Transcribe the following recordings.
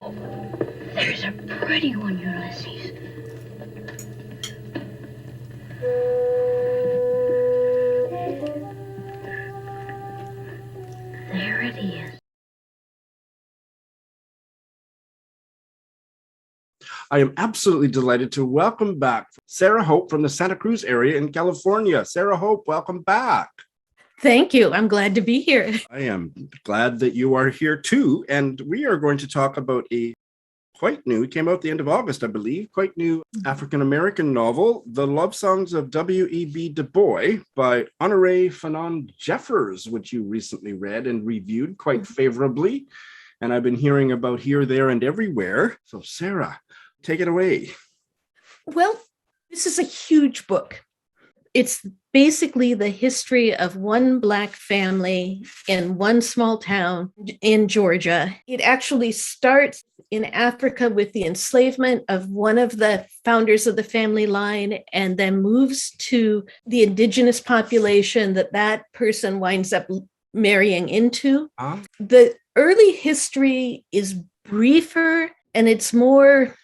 There's a pretty one, Ulysses. There it is. I am absolutely delighted to welcome back Sarah Hope from the Santa Cruz area in California. Sarah Hope, welcome back. Thank you. I'm glad to be here. I am glad that you are here too. And we are going to talk about a quite new, it came out the end of August, I believe, quite new African-American novel, The Love Songs of W.E.B. Du Bois by Honorée Fanonne Jeffers, which you recently read and reviewed quite favorably. And I've been hearing about Here, There, and Everywhere. So Sarah, take it away. Well, this is a huge book. It's basically the history of one Black family in one small town in Georgia. It actually starts in Africa with the enslavement of one of the founders of the family line and then moves to the indigenous population that person winds up marrying into. The early history is briefer and it's more...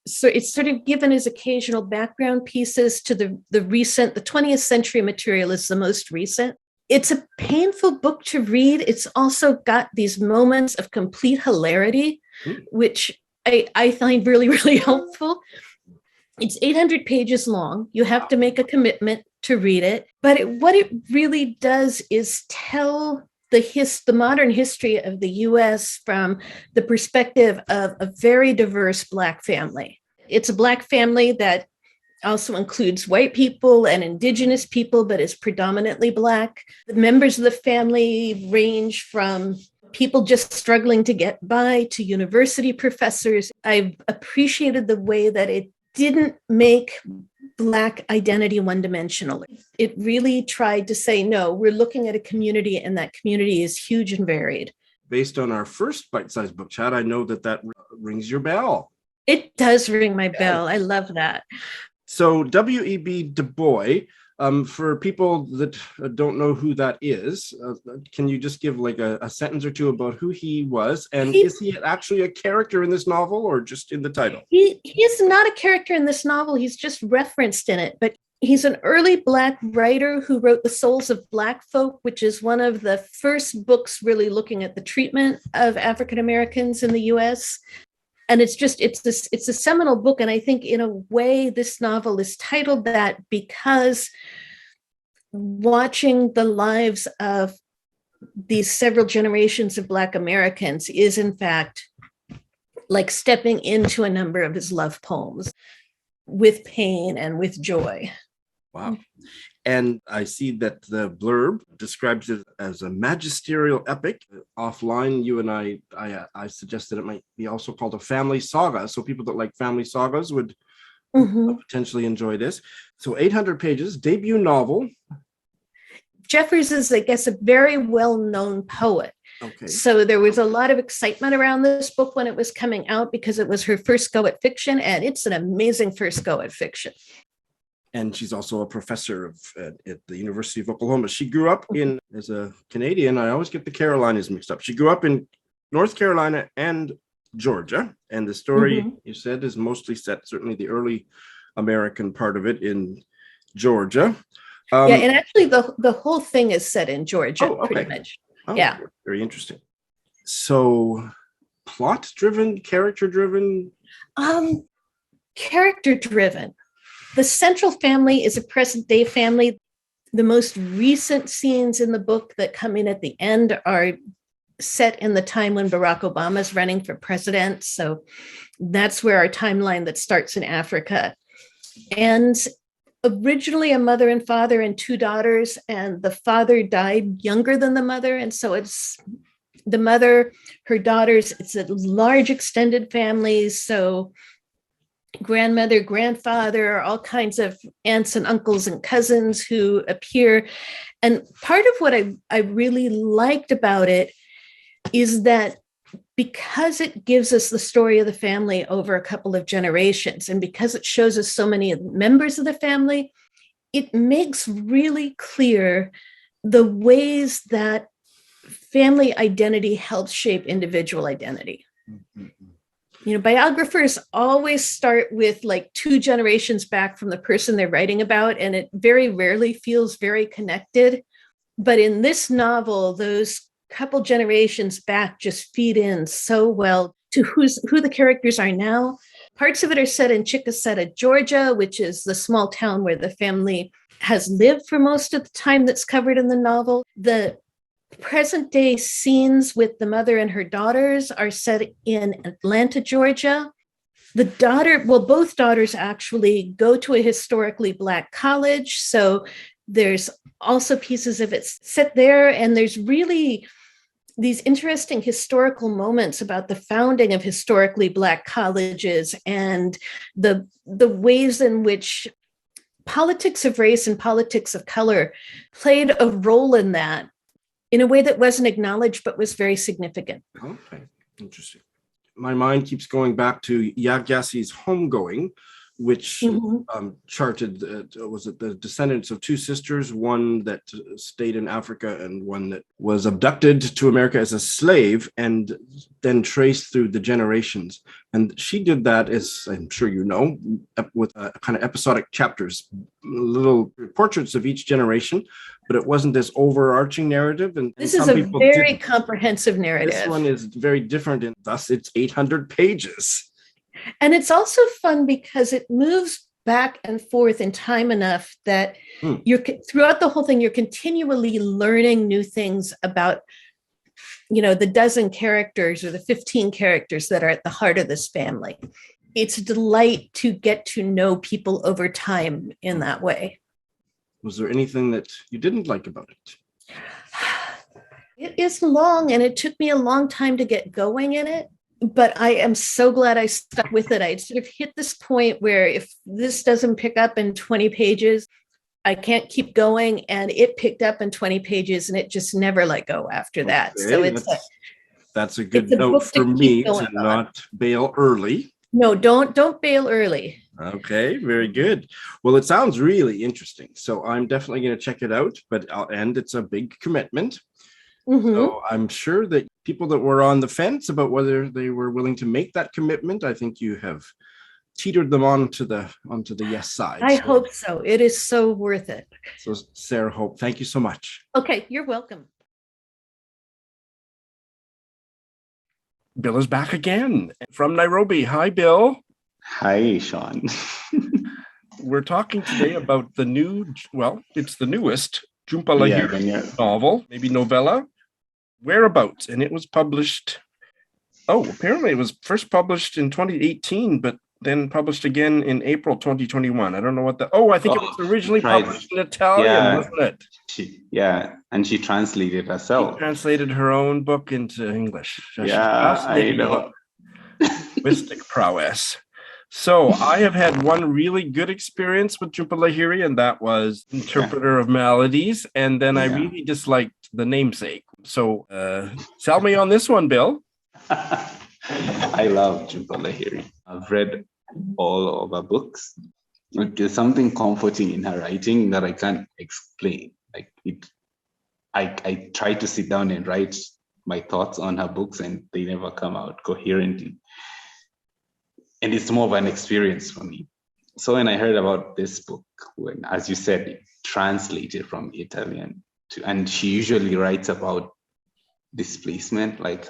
So it's sort of given as occasional background pieces to the recent, the 20th century material is the most recent. It's a painful book to read. It's also got these moments of complete hilarity, which I find really, really helpful. It's 800 pages long. You have to make a commitment to read it. But what it really does is tell the modern history of the US from the perspective of a very diverse Black family. It's a Black family that also includes white people and indigenous people, but is predominantly Black. The members of the family range from people just struggling to get by to university professors. I've appreciated the way that it didn't make Black identity one-dimensional. It really tried to say, no, we're looking at a community and that community is huge and varied. Based on our first bite-sized book chat, I know that rings your bell. It does ring my bell. I love that. So W.E.B. Du Bois, for people that don't know who that is, can you just give like a sentence or two about who he was? And is he actually a character in this novel or just in the title? He is not a character in this novel. He's just referenced in it, but he's an early Black writer who wrote The Souls of Black Folk, which is one of the first books really looking at the treatment of African Americans in the US. And it's a seminal book. And I think in a way, this novel is titled that because watching the lives of these several generations of Black Americans is in fact like stepping into a number of his love poems with pain and with joy. Wow. And I see that the blurb describes it as a magisterial epic. Offline, you and I suggested it might be also called a family saga. So people that like family sagas would potentially enjoy this. So 800 pages, debut novel. Jeffers is, I guess, a very well-known poet. Okay. So there was a lot of excitement around this book when it was coming out because it was her first go at fiction, and it's an amazing first go at fiction. And she's also a professor at the University of Oklahoma. She grew up as a Canadian, I always get the Carolinas mixed up. She grew up in North Carolina and Georgia. And the story, you said, is mostly set, certainly the early American part of it in Georgia. And actually the whole thing is set in Georgia, pretty much. Oh, yeah. Very interesting. So plot-driven, character-driven? Character-driven. The central family is a present-day family. The most recent scenes in the book that come in at the end are set in the time when Barack Obama is running for president. So that's where our timeline that starts in Africa. And originally a mother and father and two daughters, and the father died younger than the mother. And so it's the mother, her daughters, it's a large extended family. So grandmother, grandfather, all kinds of aunts and uncles and cousins who appear. And part of what I really liked about it is that because it gives us the story of the family over a couple of generations, and because it shows us so many members of the family, it makes really clear the ways that family identity helps shape individual identity. Biographers always start with like 2 generations back from the person they're writing about, and it very rarely feels very connected. But in this novel, those couple generations back just feed in so well to who the characters are now. Parts of it are set in Chickasetta, Georgia, which is the small town where the family has lived for most of the time that's covered in the novel. The present day scenes with the mother and her daughters are set in Atlanta, Georgia. Both daughters actually go to a historically Black college. So there's also pieces of it set there. And there's really these interesting historical moments about the founding of historically Black colleges and the ways in which politics of race and politics of color played a role in that in a way that wasn't acknowledged, but was very significant. Okay, interesting. My mind keeps going back to Yagyassi's Homegoing, which charted, was it the descendants of 2 sisters, one that stayed in Africa and one that was abducted to America as a slave, and then traced through the generations. And she did that, as I'm sure you know, with kind of episodic chapters, little portraits of each generation, but it wasn't this overarching narrative. And this is a very comprehensive narrative. This one is very different, and thus it's 800 pages. And it's also fun because it moves back and forth in time enough that throughout the whole thing, you're continually learning new things about, the dozen characters or the 15 characters that are at the heart of this family. It's a delight to get to know people over time in that way. Was there anything that you didn't like about it? It is long, and it took me a long time to get going in it. But I am so glad I stuck with it. I sort of hit this point where if this doesn't pick up in 20 pages, I can't keep going. And it picked up in 20 pages and it just never let go after that. Okay, So that's a good note for me to not bail early. No, don't bail early. Okay, very good. Well, it sounds really interesting. So I'm definitely going to check it out, and it's a big commitment. So I'm sure that people that were on the fence about whether they were willing to make that commitment, I think you have teetered them onto the yes side. I hope so. It is so worth it. So Sarah Hope, thank you so much. Okay, you're welcome. Bill is back again from Nairobi. Hi, Bill. Hi, Sean. We're talking today about it's the newest Jhumpa Lahiri novel, maybe novella, Whereabouts, and it was published. Apparently it was first published in 2018, but then published again in April 2021. I don't know what that. I think it was originally published in Italian, wasn't it? And she translated herself. She translated her own book into English. I know. Linguistic prowess. So I have had one really good experience with Jhumpa Lahiri, and that was Interpreter of Maladies. And then I really disliked the namesake. So sell me on this one, Bill. I love Jhumpa Lahiri. I've read all of her books. There's something comforting in her writing that I can't explain. I try to sit down and write my thoughts on her books, and they never come out coherently. And it's more of an experience for me. So when I heard about this book, when, as you said, it translated from Italian and she usually writes about displacement, like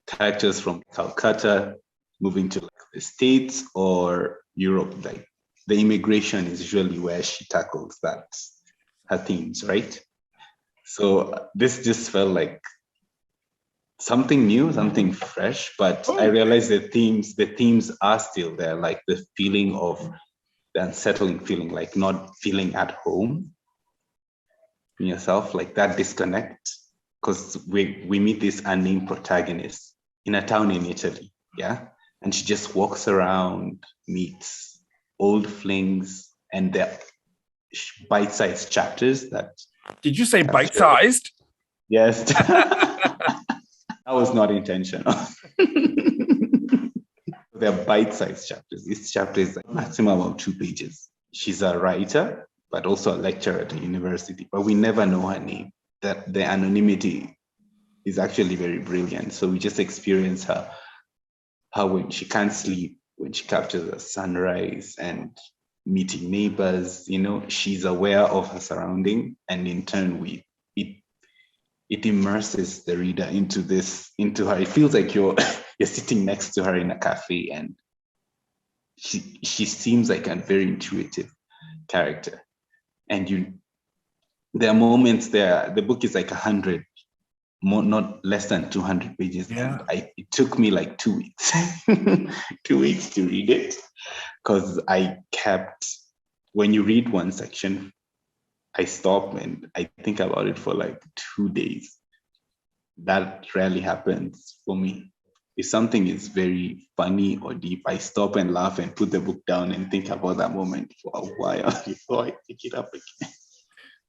characters from Calcutta moving to the States or Europe. Like the immigration is usually where she tackles her themes, right? So this just felt like something new, something fresh, but I realized the themes are still there, like the feeling of the unsettling feeling, like not feeling at home in yourself, like that disconnect. Because we meet this unnamed protagonist in a town in Italy, and she just walks around, meets old flings, and they're bite-sized chapters that. Did you say bite-sized? Yes. That was not intentional. They're bite-sized chapters. Each chapter is like maximum of 2 pages. She's a writer, but also a lecturer at a university, but we never know her name. That the anonymity is actually very brilliant. So we just experience her her when she can't sleep, when she captures the sunrise and meeting neighbors, she's aware of her surrounding, and in turn it immerses the reader into her. It feels like you're sitting next to her in a cafe, and she seems like a very intuitive character. And there are moments there. The book is like 100, not less than 200 pages. Yeah. And it took me like 2 weeks, 2 weeks to read it, because when you read one section, I stop and I think about it for like 2 days. That rarely happens for me. If something is very funny or deep, I stop and laugh and put the book down and think about that moment for a while before I pick it up again.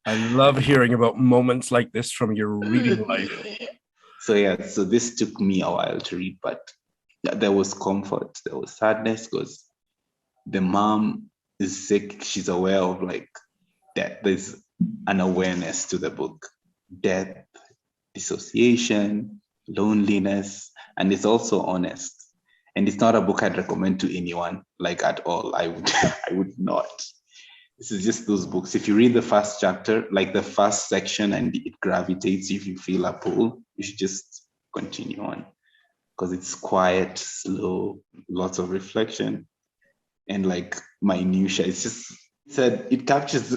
I love hearing about moments like this from your reading life. So this took me a while to read, but there was comfort, there was sadness, because the mom is sick. She's aware of like that. There's an awareness to the book: death, dissociation, loneliness, and it's also honest. And it's not a book I'd recommend to anyone, like at all. I would not. This is just those books. If you read the first chapter, like the first section, and it gravitates, if you feel a pull, you should just continue on, because it's quiet, slow, lots of reflection, and like minutia. It's just said it captures.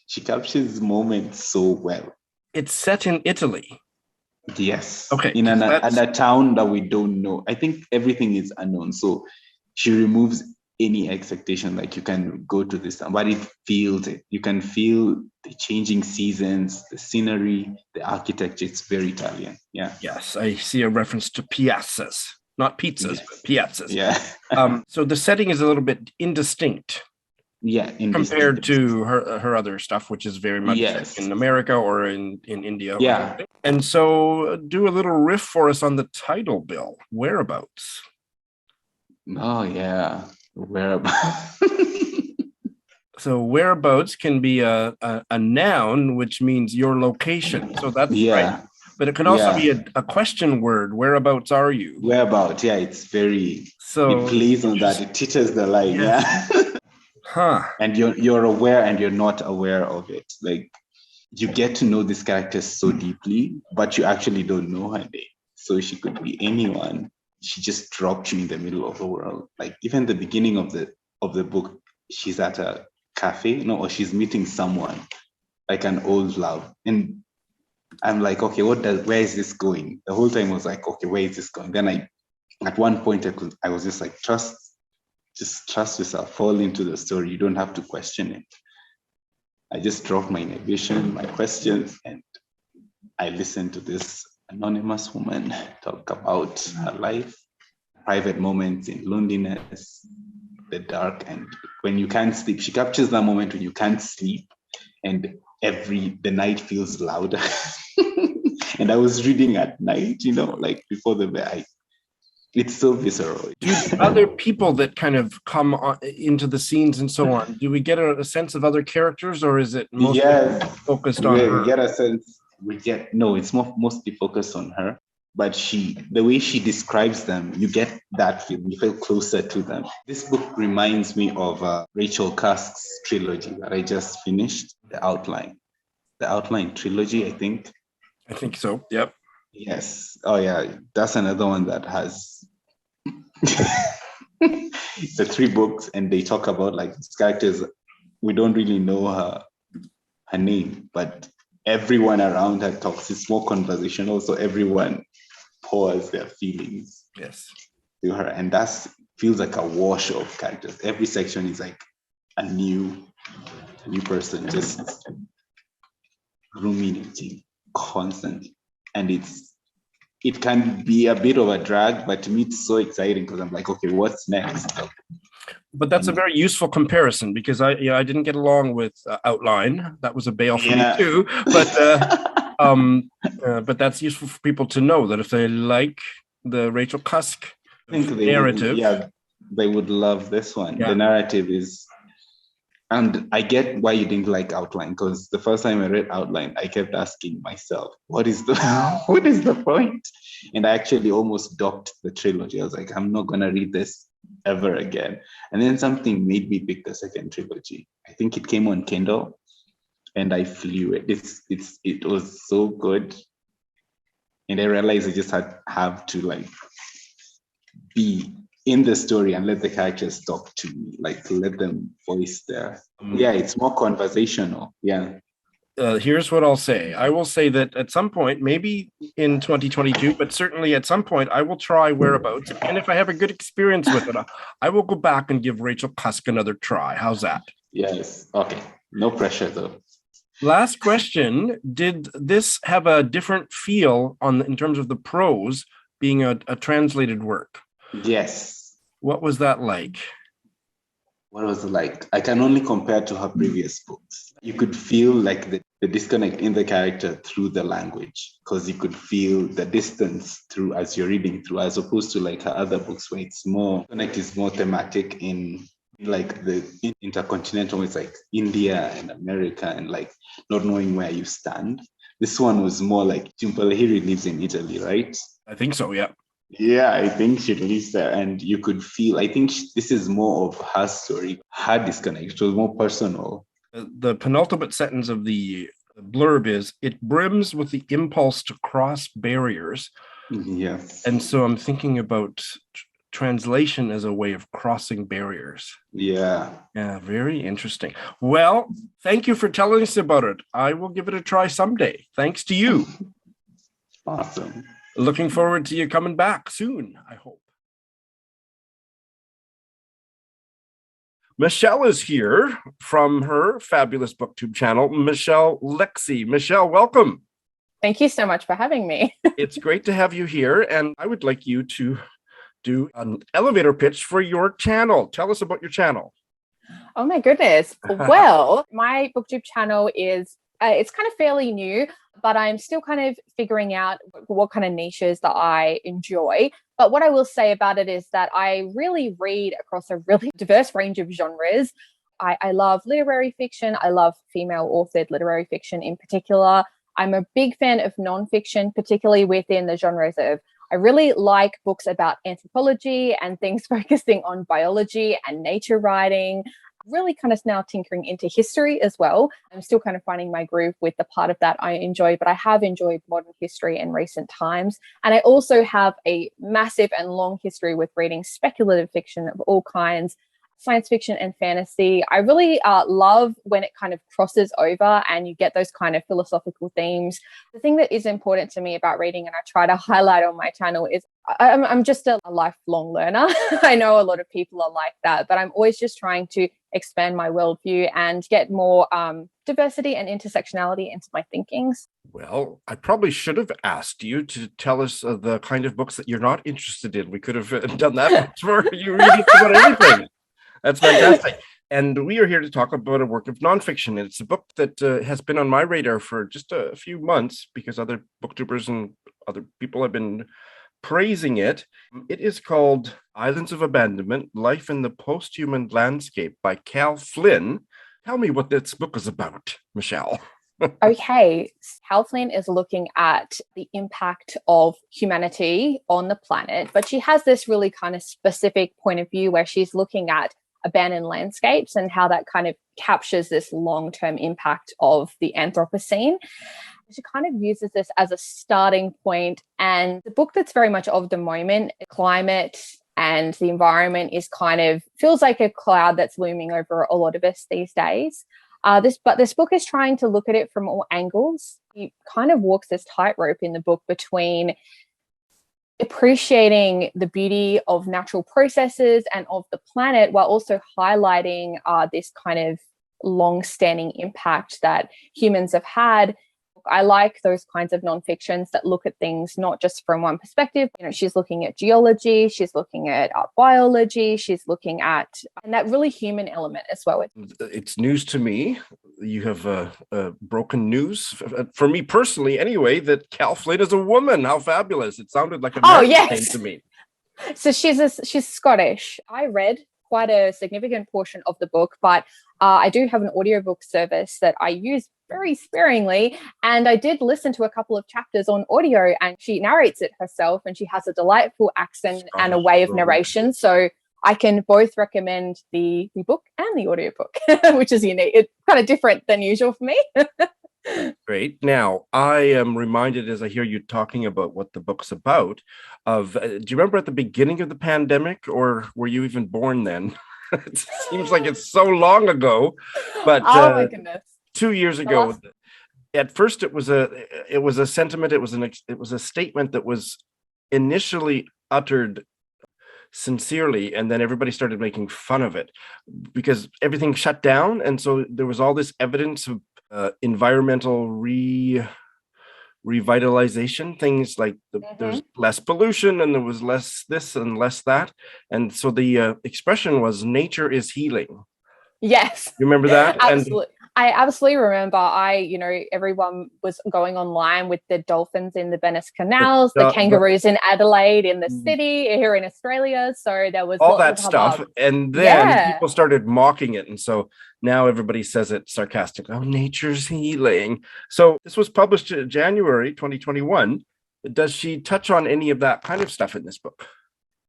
She captures moments so well. It's set in Italy. Yes. Okay. In a town that we don't know. I think everything is unknown. So she removes any expectation, like you can go to this town, but it feels it. You can feel the changing seasons, the scenery, the architecture. It's very Italian. Yeah. Yes, I see a reference to piazzas, not pizzas, but piazzas. Yeah. So the setting is a little bit indistinct. Yeah. Compared to her other stuff, which is very much in America or in India. Yeah. And so do a little riff for us on the title, Bill. Whereabouts? Oh, yeah. Whereabouts. So whereabouts can be a noun, which means your location. So that's right. But it can also be a question word. Whereabouts are you? Whereabouts, yeah. It's very, it plays on that. It teaches the line, yeah. And you're aware and you're not aware of it. Like, you get to know this character so deeply, but you actually don't know her name. So she could be anyone. She just dropped you in the middle of the world. Like, even the beginning of the book, she's at a cafe, or she's meeting someone, like an old love. And I'm like, okay, where is this going? The whole time I was like, okay, where is this going? Then at one point I was just like, trust yourself, fall into the story. You don't have to question it. I just dropped my inhibition, my questions, and I listened to this anonymous woman talk about her life, private moments in loneliness, the dark, and when you can't sleep. She captures that moment when you can't sleep, and the night feels louder. And I was reading at night, like before the bed. It's so visceral. Other people that kind of come into the scenes and so on, do we get a sense of other characters, or is it mostly focused on her? We get a sense. It's mostly focused on her. But the way she describes them, you get that feeling. You feel closer to them. This book reminds me of Rachel Cusk's trilogy that I just finished, The Outline. The Outline trilogy, I think. I think so, yep. Yes. Oh, yeah. That's another one that has the 3 books, and they talk about like these characters. We don't really know her name, but everyone around her talks. It's more conversational, so everyone pours their feelings to her, and that feels like a wash of characters. Every section is like a new person just ruminating constantly, and it can be a bit of a drag, but to me it's so exciting because I'm like, okay, what's next? But that's a very useful comparison, because I didn't get along with Outline. That was a bail for me too. But that's useful for people to know that if they like the Rachel Cusk narrative, they would love this one. Yeah. The narrative is And I get why you didn't like Outline, because the first time I read Outline, I kept asking myself, what is the what is the point? And I actually almost docked the trilogy. I was like, I'm not gonna read this ever again. And then something made me pick the second trilogy. I think it came on Kindle, and I flew it. It was so good. And I realized I just have to like be in the story and let the characters talk to me, like let them voice their. Yeah, it's more conversational. Yeah. Here's what I'll say. I will say that at some point, maybe in 2022, but certainly at some point, I will try Whereabouts. And if I have a good experience with it, I will go back and give Rachel Cusk another try. How's that? Yes. Okay. No pressure though. Last question. Did this have a different feel in terms of the prose being a translated work? Yes. What was that like? What was it like? I can only compare to her previous books. You could feel like the disconnect in the character through the language, because you could feel the distance through as you're reading through, as opposed to like her other books where it's more connect is more thematic in like the intercontinental, it's like India and America and like not knowing where you stand. This one was more like Lahiri lives in Italy, right? I think so, yeah. Yeah, I think she lives there, and you could feel, I think this is more of her story, her disconnect. It was more personal. The penultimate sentence of the blurb is, it brims with the impulse to cross barriers. Yes. And so I'm thinking about translation as a way of crossing barriers. Yeah. Yeah, very interesting. Well, thank you for telling us about it. I will give it a try someday. Thanks to you. Awesome. Looking forward to you coming back soon, I hope. Mishelle is here from her fabulous BookTube channel, Mishelle Litsy. Mishelle, welcome. Thank you so much for having me. It's great to have you here, and I would like you to do an elevator pitch for your channel. Tell us about your channel. Oh my goodness. Well, my BookTube channel is, it's kind of fairly new, but I'm still kind of figuring out what kind of niches that I enjoy. But what I will say about it is that I really read across a really diverse range of genres. I love literary fiction. I love female authored literary fiction in particular. I'm a big fan of nonfiction, particularly within the genres of, I really like books about anthropology and things focusing on biology and nature writing. Really kind of now tinkering into history as well. I'm still kind of finding my groove with the part of that I enjoy, but I have enjoyed modern history in recent times. And I also have a massive and long history with reading speculative fiction of all kinds, science fiction and fantasy. I really love when it kind of crosses over and you get those kind of philosophical themes. The thing that is important to me about reading, and I try to highlight on my channel, is I'm just a lifelong learner. I know a lot of people are like that, but I'm always just trying to expand my worldview and get more diversity and intersectionality into my thinkings. Well, I probably should have asked you to tell us the kind of books that you're not interested in. We could have done that for you reading about anything. That's fantastic. And we are here to talk about a work of nonfiction. It's a book that has been on my radar for just a few months because other booktubers and other people have been praising it. It is called Islands of Abandonment, Life in the Post-Human Landscape by Cal Flyn. Tell me what this book is about, Mishelle. Okay, Cal Flyn is looking at the impact of humanity on the planet, but she has this really kind of specific point of view where she's looking at abandoned landscapes and how that kind of captures this long-term impact of the Anthropocene. She kind of uses this as a starting point, and the book that's very much of the moment, climate and the environment is kind of feels like a cloud that's looming over a lot of us these days. This book is trying to look at it from all angles. He kind of walks this tightrope in the book between appreciating the beauty of natural processes and of the planet while also highlighting this kind of long-standing impact that humans have had. I like those kinds of nonfictions that look at things not just from one perspective. You know, she's looking at geology, she's looking at biology, she's looking at, and that really human element as well. It's news to me. You have broken news for me personally, anyway. That Cal Flyn is a woman. How fabulous! It sounded like a name to me. So she's Scottish. I read quite a significant portion of the book, but I do have an audiobook service that I use very sparingly, and I did listen to a couple of chapters on audio, and she narrates it herself, and she has a delightful accent and a way of narration. So I can both recommend the book and the audiobook, which is unique. It's kind of different than usual for me. Great. Now, I am reminded as I hear you talking about what the book's about of, do you remember at the beginning of the pandemic, or were you even born then? It seems like it's so long ago, but oh my goodness. 2 years ago, at first it was a sentiment. It was a statement that was initially uttered sincerely, and then everybody started making fun of it because everything shut down, and so there was all this evidence of environmental revitalization, things like there's less pollution and there was less this and less that, and so the expression was nature is healing. Yes, you remember that? Absolutely. I absolutely remember. Everyone was going online with the dolphins in the Bennett canals, the kangaroos in Adelaide, in the city here in Australia. So there was all that stuff, and then people started mocking it, and so now everybody says it sarcastic. Oh, nature's healing. So this was published in January 2021. Does she touch on any of that kind of stuff in this book?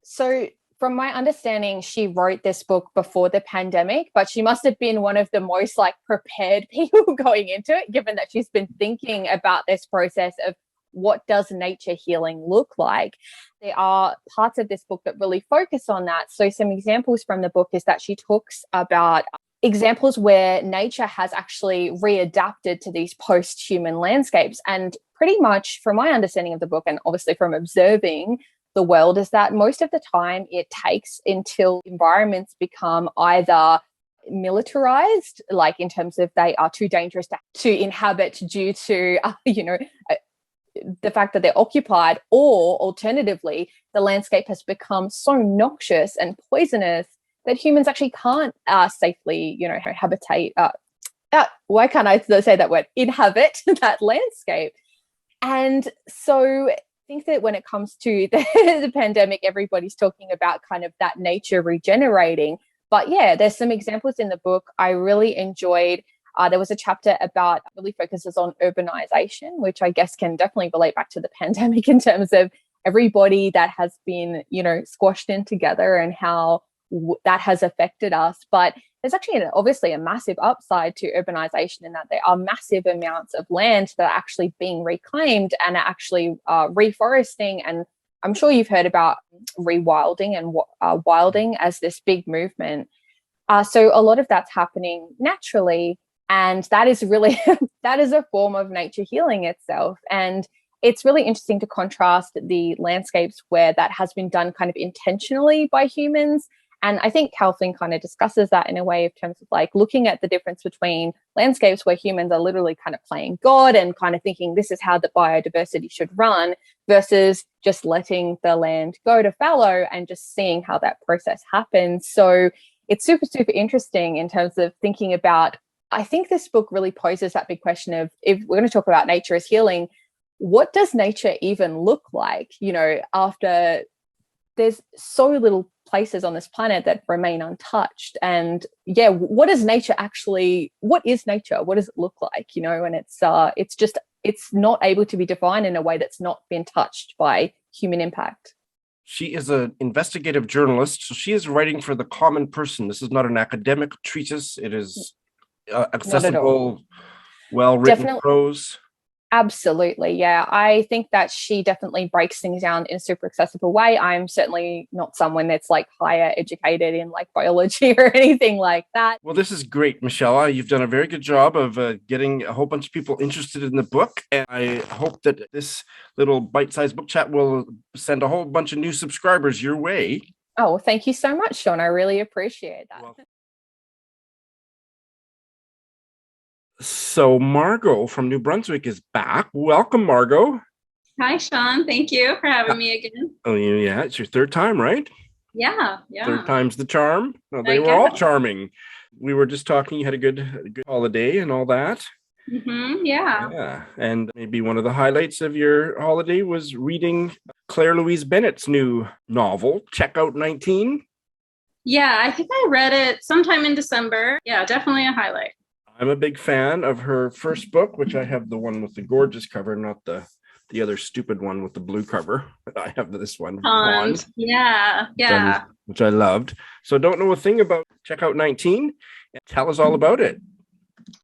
So from my understanding, she wrote this book before the pandemic, but she must have been one of the most prepared people going into it, given that she's been thinking about this process of what does nature healing look like. There are parts of this book that really focus on that. So some examples from the book is that she talks about examples where nature has actually readapted to these post-human landscapes. And pretty much from my understanding of the book, and obviously from observing the world, is that most of the time it takes until environments become either militarized, like in terms of they are too dangerous to inhabit due to, the fact that they're occupied, or alternatively, the landscape has become so noxious and poisonous that humans actually can't safely, habitate. Why can't I say that word? Inhabit that landscape. And so I think that when it comes to the pandemic, everybody's talking about kind of that nature regenerating. But yeah, there's some examples in the book I really enjoyed. There was a chapter about really focuses on urbanization, which I guess can definitely relate back to the pandemic in terms of everybody that has been, squashed in together and how that has affected us. But there's actually obviously a massive upside to urbanization in that there are massive amounts of land that are actually being reclaimed and are actually reforesting. And I'm sure you've heard about rewilding and wilding as this big movement. So a lot of that's happening naturally. And that is really, that is a form of nature healing itself. And it's really interesting to contrast the landscapes where that has been done kind of intentionally by humans. And I think Flyn kind of discusses that in a way of terms of looking at the difference between landscapes where humans are literally kind of playing God and kind of thinking this is how the biodiversity should run versus just letting the land go to fallow and just seeing how that process happens. So it's super, super interesting in terms of thinking about, I think this book really poses that big question of, if we're going to talk about nature as healing, what does nature even look like, after there's so little places on this planet that remain untouched? And yeah, what is nature? What does it look like? And it's not able to be defined in a way that's not been touched by human impact. She is an investigative journalist, so she is writing for the common person. This is not an academic treatise. It is accessible, well-written prose. Absolutely. Yeah. I think that she definitely breaks things down in a super accessible way. I'm certainly not someone that's higher educated in biology or anything like that. Well, this is great, Mishelle. You've done a very good job of getting a whole bunch of people interested in the book. And I hope that this little bite-sized book chat will send a whole bunch of new subscribers your way. Oh, well, thank you so much, Sean. I really appreciate that. So Margot from New Brunswick is back. Welcome, Margot. Hi, Sean. Thank you for having me again. Oh, yeah. It's your third time, right? Yeah. Third time's the charm. No, they were all charming. We were just talking. You had a good holiday and all that. Mm-hmm, yeah. Yeah. And maybe one of the highlights of your holiday was reading Claire-Louise Bennett's new novel, Checkout 19. Yeah, I think I read it sometime in December. Yeah, definitely a highlight. I'm a big fan of her first book, which I have the one with the gorgeous cover, not the other stupid one with the blue cover. But I have this one, Pond. Yeah, yeah. which I loved. So don't know a thing about Check Out 19. Tell us all about it.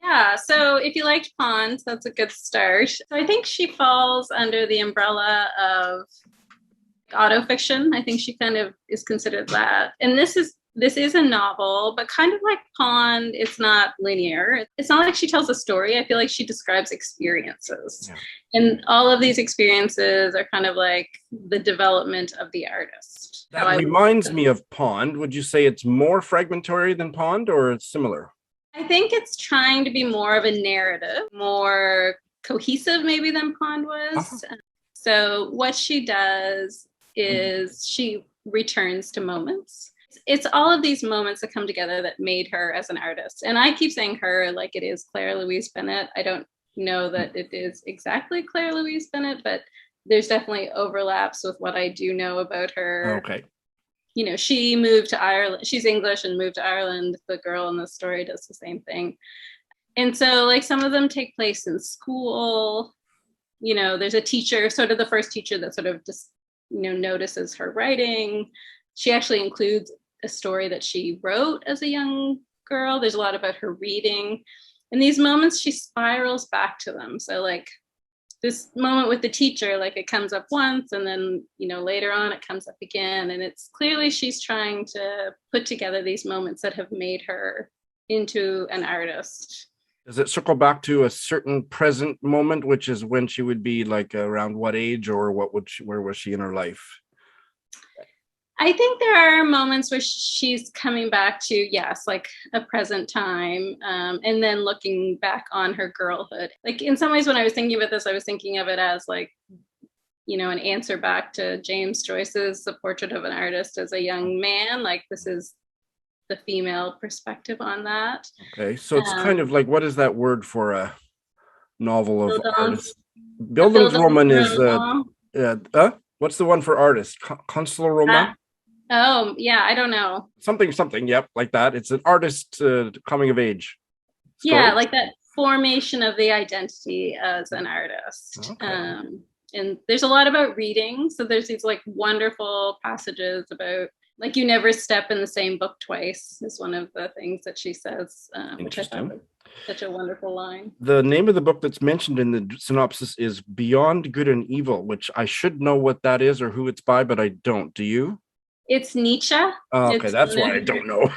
Yeah, so if you liked Pond, that's a good start. So I think she falls under the umbrella of autofiction. I think she kind of is considered that. And this is a novel, but kind of like Pond, it's not linear. It's not like she tells a story. I feel like she describes experiences. Yeah. And all of these experiences are kind of like the development of the artist. That reminds me of Pond. Would you say it's more fragmentary than Pond, or it's similar? I think it's trying to be more of a narrative, more cohesive maybe than Pond was. Uh-huh. So what she does is she returns to moments. It's all of these moments that come together that made her as an artist. And I keep saying her like it is Claire-Louise Bennett. I don't know that it is exactly Claire-Louise Bennett, but there's definitely overlaps with what I do know about her. Okay. You know, she moved to Ireland. She's English and moved to Ireland. The girl in the story does the same thing. And so like some of them take place in school. You know, there's a teacher, sort of the first teacher that sort of just, you know, notices her writing. She actually includes a story that she wrote as a young girl. There's a lot about her reading. And these moments, she spirals back to them. So like this moment with the teacher, like it comes up once and then, you know, later on it comes up again. And it's clearly she's trying to put together these moments that have made her into an artist. Does it circle back to a certain present moment, which is when she would be like around what age, or where was she in her life? I think there are moments where she's coming back to, yes, like a present time, and then looking back on her girlhood. Like in some ways, when I was thinking about this, I was thinking of it as like, you know, an answer back to James Joyce's The Portrait of an Artist as a Young Man. Like this is the female perspective on that. Okay, so it's kind of like, what is that word for a novel of artists? Bildungsroman is what's the one for artists? Kunstlerroman? Oh, yeah, I don't know. Something, yep, like that. It's an artist coming of age story. Yeah, like that formation of the identity as an artist. Okay. And there's a lot about reading. So there's these like wonderful passages about like you never step in the same book twice is one of the things that she says, which I thought was such a wonderful line. The name of the book that's mentioned in the synopsis is Beyond Good and Evil, which I should know what that is or who it's by, but I don't. Do you? It's Nietzsche. Oh, okay, that's why I don't know.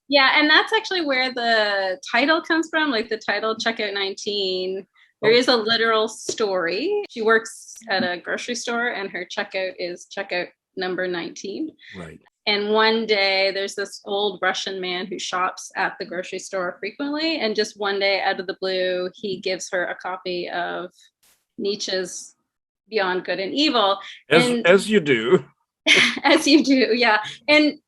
Yeah, and that's actually where the title comes from, like the title Checkout 19. There is a literal story. She works at a grocery store and her checkout is checkout number 19. Right. And one day there's this old Russian man who shops at the grocery store frequently. And just one day out of the blue, he gives her a copy of Nietzsche's Beyond Good and Evil. As you do. As you do, yeah. And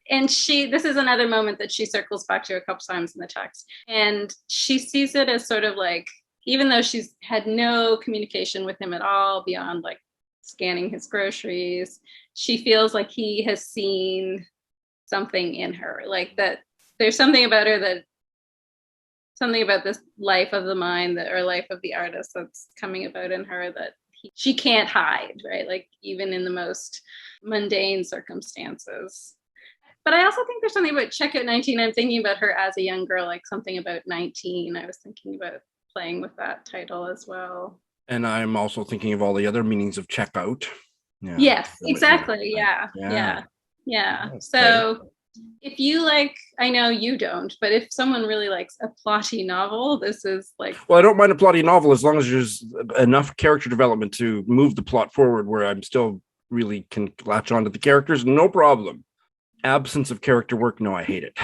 this is another moment that she circles back to a couple times in the text. And she sees it as sort of like, even though she's had no communication with him at all beyond like scanning his groceries, she feels like he has seen something in her, like that there's something about her something about this life of the mind or life of the artist that's coming about in her that she can't hide, right? Like even in the most mundane circumstances. But I also think there's something about Checkout 19. I'm thinking about her as a young girl, like something about 19. I was thinking about playing with that title as well. And I'm also thinking of all the other meanings of checkout. Yeah. Yes, exactly. Yeah. Okay. So if you like, I know you don't, but if someone really likes a plotty novel, this is like... Well, I don't mind a plotty novel as long as there's enough character development to move the plot forward where I'm still really can latch onto the characters, no problem. Absence of character work, no, I hate it.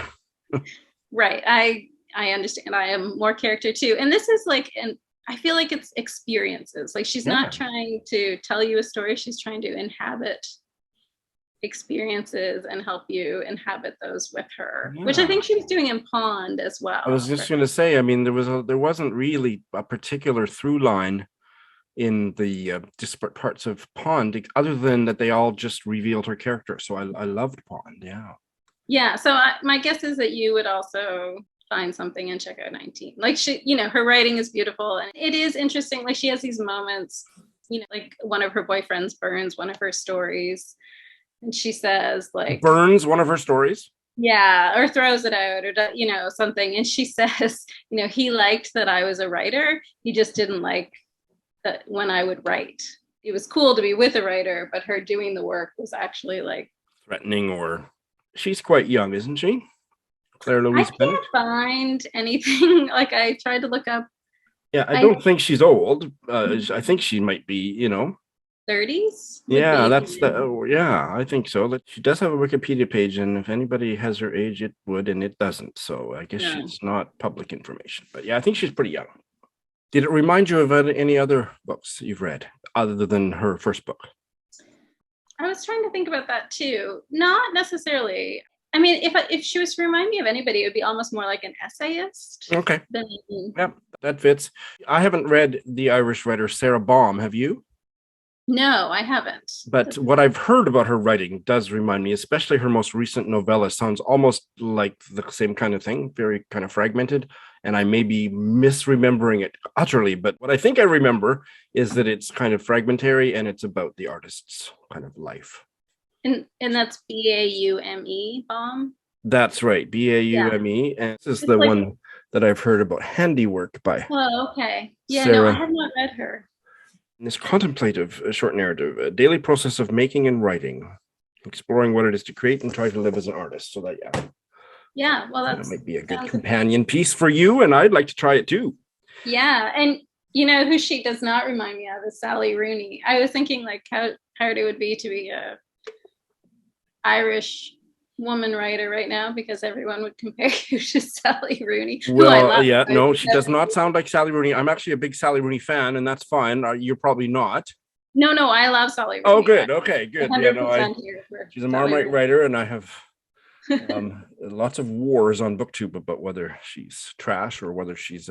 Right. I understand. I am more character too. And this is like, I feel like it's experiences. Like she's not trying to tell you a story. She's trying to inhabit experiences and help you inhabit those with her, which I think she was doing in Pond as well. I was just going to say, I mean, there wasn't really a particular through line in the disparate parts of Pond, other than that they all just revealed her character. So I loved Pond. Yeah. Yeah. So my guess is that you would also find something and check out 19. Like she, her writing is beautiful and it is interesting. Like she has these moments, like one of her boyfriends burns one of her stories and she says like burns one of her stories. Yeah, or throws it out or, something. And she says, he liked that I was a writer. He just didn't like that when I would write. It was cool to be with a writer, but her doing the work was actually like threatening or she's quite young, isn't she? Claire-Louise Bennett. I can't find anything. Like I tried to look up. Yeah, I don't think she's old. I think she might be, 30s. Yeah, I think so. She does have a Wikipedia page, and if anybody has her age, it would, and it doesn't. So I guess she's not public information. But yeah, I think she's pretty young. Did it remind you of any other books you've read other than her first book? I was trying to think about that too. Not necessarily. I mean, if she was to remind me of anybody, it would be almost more like an essayist. Okay. Yep, that fits. I haven't read the Irish writer Sarah Baum. Have you? No, I haven't. But what I've heard about her writing does remind me, especially her most recent novella, sounds almost like the same kind of thing, very kind of fragmented. And I may be misremembering it utterly, but what I think I remember is that it's kind of fragmentary and it's about the artist's kind of life. And that's Baume, Baum? That's right, Baume. And this is the one that I've heard about, Handiwork by okay. Yeah, Sarah. No, I have not read her. This contemplative short narrative, a daily process of making and writing, exploring what it is to create and try to live as an artist. So that, well, that might be a good companion piece for you, and I'd like to try it too. Yeah, and who she does not remind me of is Sally Rooney. I was thinking like how hard it would be to be a Irish woman writer right now because everyone would compare you to Sally Rooney. Well, no, she does not sound like Sally Rooney. I'm actually a big Sally Rooney fan, and that's fine. You're probably not. No, I love Sally Rooney. Oh, good. Okay, good. She's a Marmite Rooney. writer, and I have lots of wars on BookTube about whether she's trash or whether she's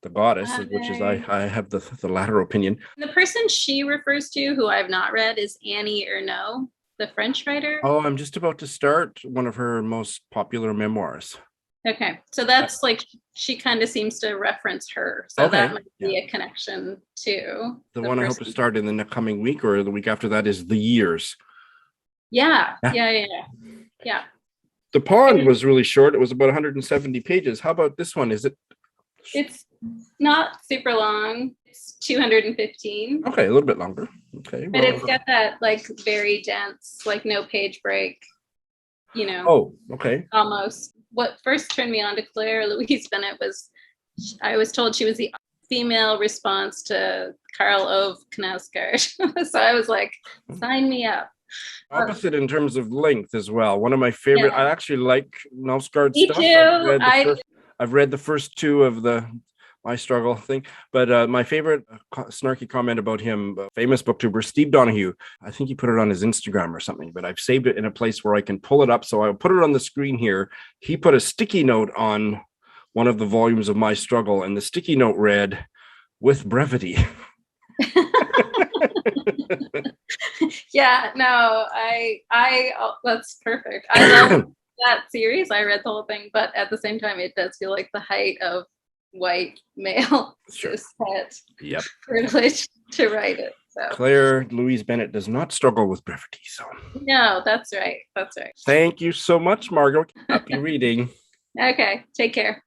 the goddess, which is I have the latter opinion. The person she refers to, who I've not read, is Annie Ernaux, the French writer. Oh, I'm just about to start one of her most popular memoirs. Okay, so that's like she kind of seems to reference her, so that might be a connection to the one I hope to start in the coming week or the week after that is The Years. Yeah. The Pond was really short. It was about 170 pages. How about this one? It's not super long. It's 215. Okay, a little bit longer. Okay. But it's got that like very dense, like no page break, Oh, okay. Almost. What first turned me on to Claire-Louise Bennett was I was told she was the female response to Karl Ove Knausgaard. So I was like, sign me up. Opposite in terms of length as well. One of my favorite. I actually like Knausgaard stuff. Too. I've read the first two of the My Struggle thing, but my favorite snarky comment about him, famous booktuber Steve Donahue, I think he put it on his Instagram or something, but I've saved it in a place where I can pull it up, so I'll put it on the screen here. He put a sticky note on one of the volumes of My Struggle, and the sticky note read, "With brevity." Yeah, no, I that's perfect. I love that series. I read the whole thing, but at the same time, it does feel like the height of white male privilege to write it. So Claire-Louise Bennett does not struggle with brevity. So no, that's right. Thank you so much, Margot. Happy reading. Okay, take care.